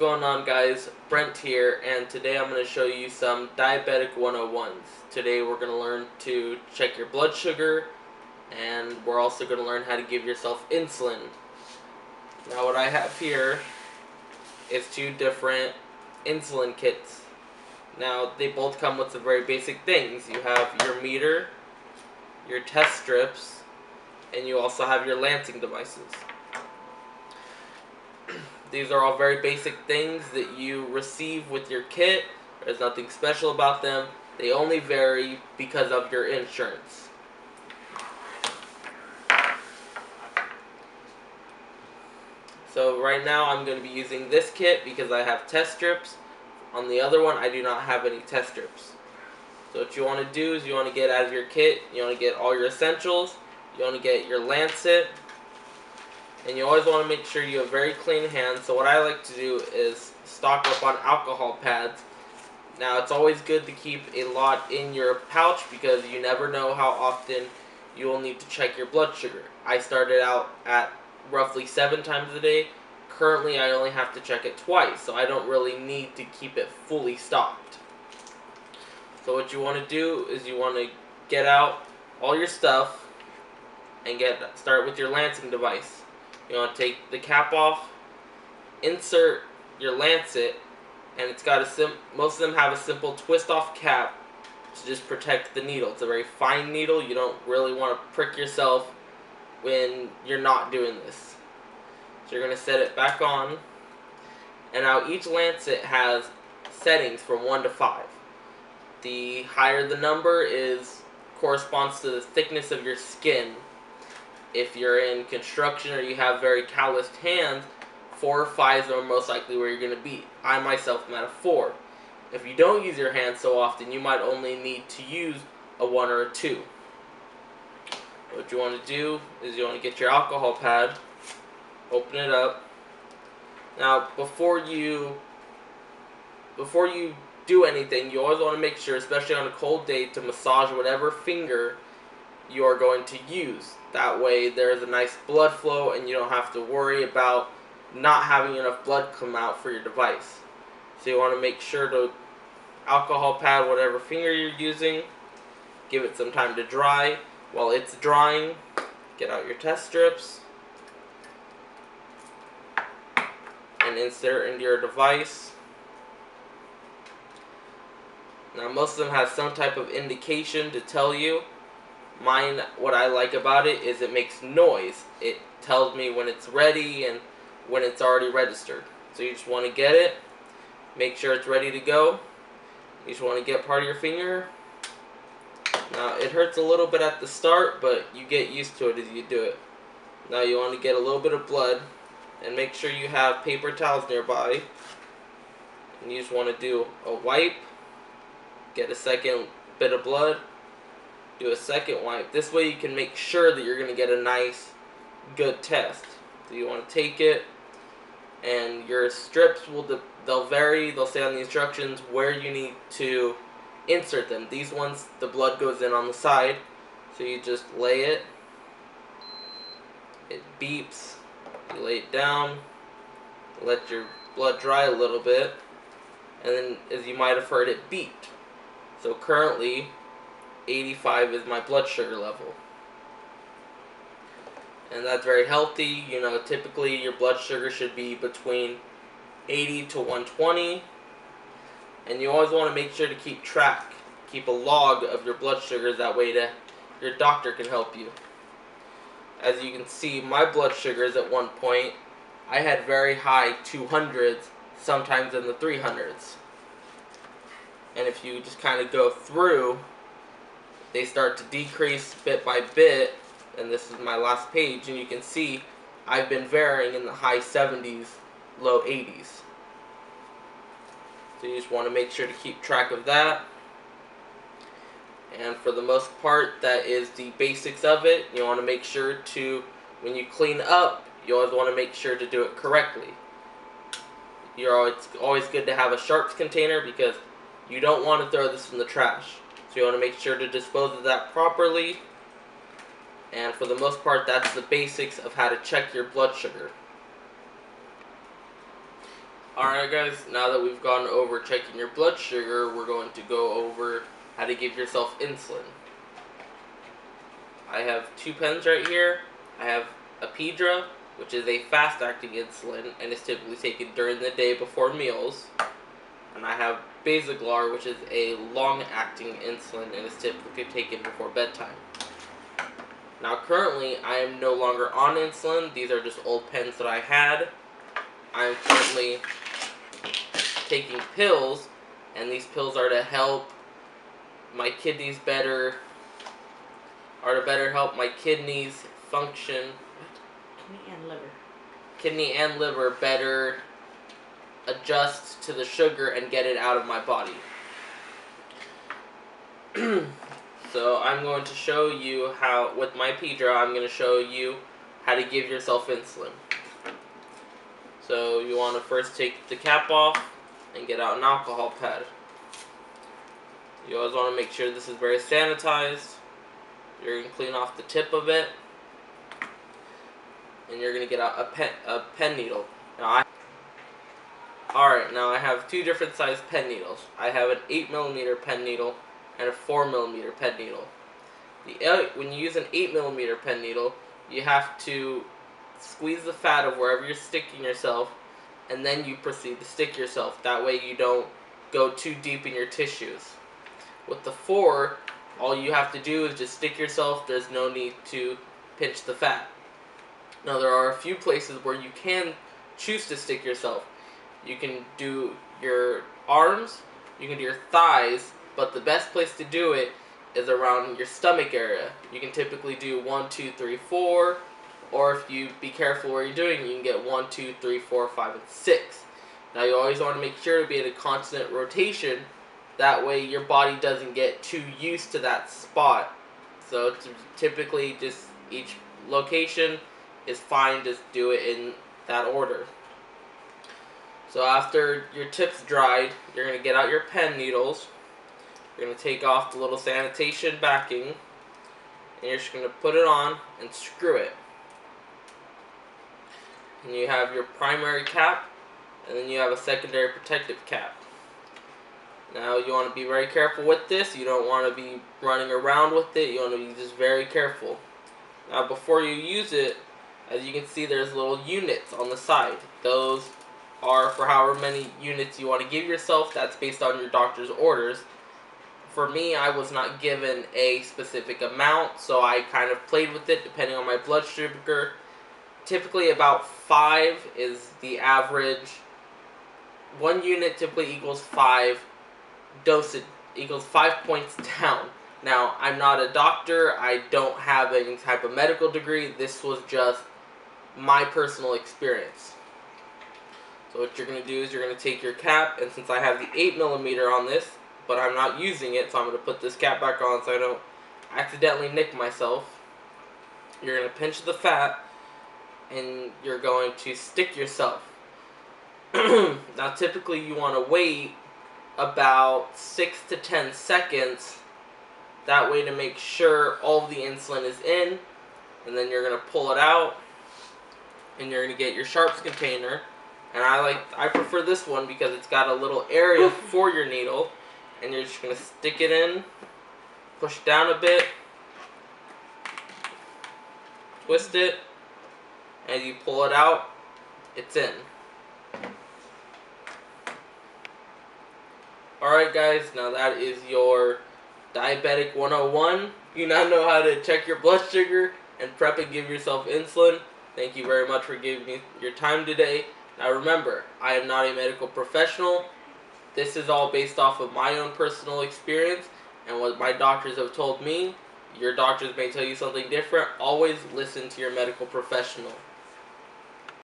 going on, guys? Brent here, and today I'm going to show you some Diabetic 101s. Today we're going to learn to check your blood sugar, and we're also going to learn how to give yourself insulin. Now what I have here is two different insulin kits. Now they both come with some very basic things. You have your meter, your test strips, and you also have your lancing devices. These are all very basic things that you receive with your kit. There's nothing special about them. They only vary because of your insurance. So right now I'm going to be using this kit because I have test strips. On the other one I do not have any test strips. So what you want to do is you want to get out of your kit, you want to get all your essentials, you want to get your lancet, and you always want to make sure you have very clean hands. So what I like to do is stock up on alcohol pads. Now it's always good to keep a lot in your pouch because you never know how often you will need to check your blood sugar. I started out at roughly 7 times a day. Currently I only have to check it twice, so I don't really need to keep it fully stocked. So what you want to do is you want to get out all your stuff and start with your lancing device. You want to take the cap off, insert your lancet, and it's got most of them have a simple twist off cap to just protect the needle. It's a very fine needle. You don't really want to prick yourself when you're not doing this. So you're going to set it back on, and now each lancet has settings from 1 to 5. The higher the number corresponds to the thickness of your skin. If you're in construction or you have very calloused hands, 4 or 5 are most likely where you're going to be. I myself am at a 4. If you don't use your hands so often, you might only need to use a 1 or a 2. What you want to do is you want to get your alcohol pad, open it up. Now before you do anything, you always want to make sure, especially on a cold day, to massage whatever finger you are going to use. That way there's a nice blood flow and you don't have to worry about not having enough blood come out for your device. So you want to make sure to alcohol pad whatever finger you're using, give it some time to dry. While it's drying, get out your test strips and insert it into your device. Now most of them have some type of indication to tell you. Mine, what I like about it is it makes noise. It tells me when it's ready and when it's already registered. So you just want to get it, make sure it's ready to go. You just want to get part of your finger. Now it hurts a little bit at the start, but you get used to it as you do it. Now you want to get a little bit of blood and make sure you have paper towels nearby. And you just want to do a wipe, get a second bit of blood, do a second wipe. This way you can make sure that you're going to get a nice, good test. So you want to take it, and your strips they'll vary. They'll say on the instructions where you need to insert them. These ones, the blood goes in on the side, so you just lay it. It beeps. You lay it down, let your blood dry a little bit, and then, as you might have heard, it beeped. So currently 85 is my blood sugar level. And that's very healthy. You know, typically your blood sugar should be between 80 to 120. And you always want to make sure to keep track, keep a log of your blood sugars. That way your doctor can help you. As you can see, my blood sugars at one point, I had very high 200s, sometimes in the 300s. And if you just kind of go through, they start to decrease bit by bit, and this is my last page, and you can see I've been varying in the high 70s, low 80s. So you just want to make sure to keep track of that. And for the most part, that is the basics of it. You want to make sure to, when you clean up, you always want to make sure to do it correctly. It's always good to have a sharps container because you don't want to throw this in the trash. So you want to make sure to dispose of that properly. And for the most part, that's the basics of how to check your blood sugar. Alright guys, now that we've gone over checking your blood sugar, we're going to go over how to give yourself insulin. I have 2 pens right here. I have Apidra, which is a fast-acting insulin and is typically taken during the day before meals. And I have Basaglar, which is a long-acting insulin and is typically taken before bedtime. Now currently, I am no longer on insulin. These are just old pens that I had. I am currently taking pills, and these pills are to help my kidneys better, help my kidneys function. Kidney and liver better adjust to the sugar and get it out of my body. So I'm going to show you how, with my Apidra, I'm going to show you how to give yourself insulin. So you want to first take the cap off and get out an alcohol pad. You always want to make sure this is very sanitized. You're going to clean off the tip of it, and you're going to get out a pen needle. Now I have 2 different size pen needles. I have an 8mm pen needle and a 4mm pen needle. When you use an 8mm pen needle, you have to squeeze the fat of wherever you're sticking yourself, and then you proceed to stick yourself. That way you don't go too deep in your tissues. With the 4, all you have to do is just stick yourself. There's no need to pinch the fat. Now there are a few places where you can choose to stick yourself. You can do your arms, you can do your thighs, but the best place to do it is around your stomach area. You can typically do 1, 2, 3, 4, or if you be careful where you're doing, you can get 1, 2, 3, 4, 5, and 6. Now you always want to make sure to be in a constant rotation. That way your body doesn't get too used to that spot. So typically just each location is fine, just do it in that order. So after your tip's dried, you're going to get out your pen needles. You're going to take off the little sanitation backing, and you're just going to put it on and screw it. And you have your primary cap, and then you have a secondary protective cap. Now you want to be very careful with this. You don't want to be running around with it. You want to be just very careful. Now before you use it, as you can see, there's little units on the side. Those are for however many units you want to give yourself. That's based on your doctor's orders. For me, I was not given a specific amount, so I kind of played with it depending on my blood sugar. Typically about 5 is the average. 1 unit typically equals 5 dosage, equals 5 points down. Now, I'm not a doctor. I don't have any type of medical degree. This was just my personal experience. So what you're going to do is you're going to take your cap, and since I have the 8mm on this, but I'm not using it, so I'm going to put this cap back on so I don't accidentally nick myself. You're going to pinch the fat, and you're going to stick yourself. Now typically you want to wait about 6 to 10 seconds, that way to make sure all of the insulin is in, and then you're going to pull it out, and you're going to get your sharps container. And I prefer this one because it's got a little area for your needle, and you're just going to stick it in, push down a bit, twist it, and you pull it out, it's in. Alright guys, now that is your Diabetic 101. You now know how to check your blood sugar and prep and give yourself insulin. Thank you very much for giving me your time today. Now remember, I am not a medical professional. This is all based off of my own personal experience and what my doctors have told me. Your doctors may tell you something different. Always listen to your medical professional.